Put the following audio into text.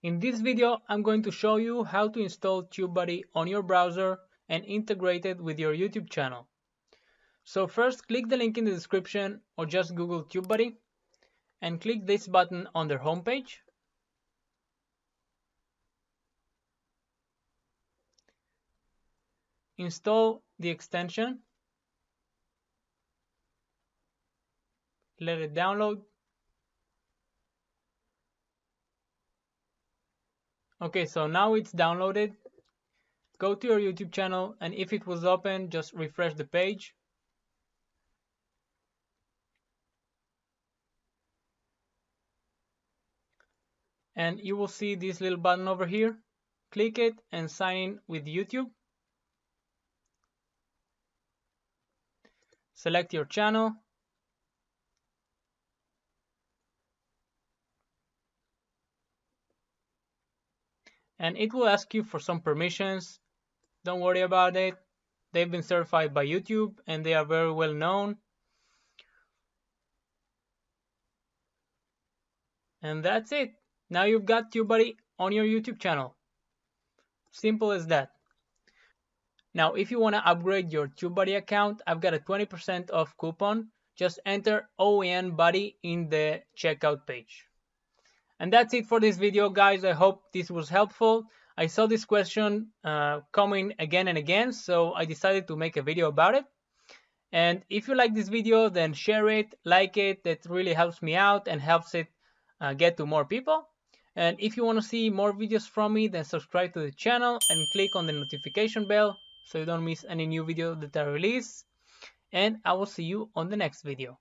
In this video, I'm going to show you how to install Tubebuddy on your browser and integrate it with your YouTube channel. So first, click the link in the description or just Google Tubebuddy and click this button on their homepage. Install the extension. Let it download. Okay, so now it's downloaded. Go to your YouTube channel, and if it was open, just refresh the page. And you will see this little button over here. Click it and sign in with YouTube. Select your channel. And it will ask you for some permissions. Don't worry about it. They've been certified by YouTube and they are very well known. And that's it. Now you've got Tubebuddy on your YouTube channel. Simple as that. Now, if you want to upgrade your Tubebuddy account, I've got a 20% off coupon. Just enter OENBuddy in the checkout page. And that's it for this video, guys. I hope this was helpful. I saw this question coming again and again, so I decided to make a video about it. And if you like this video, then share it, like it. That really helps me out and helps it get to more people. And if you want to see more videos from me, then subscribe to the channel and click on the notification bell so you don't miss any new video that I release. And I will see you on the next video.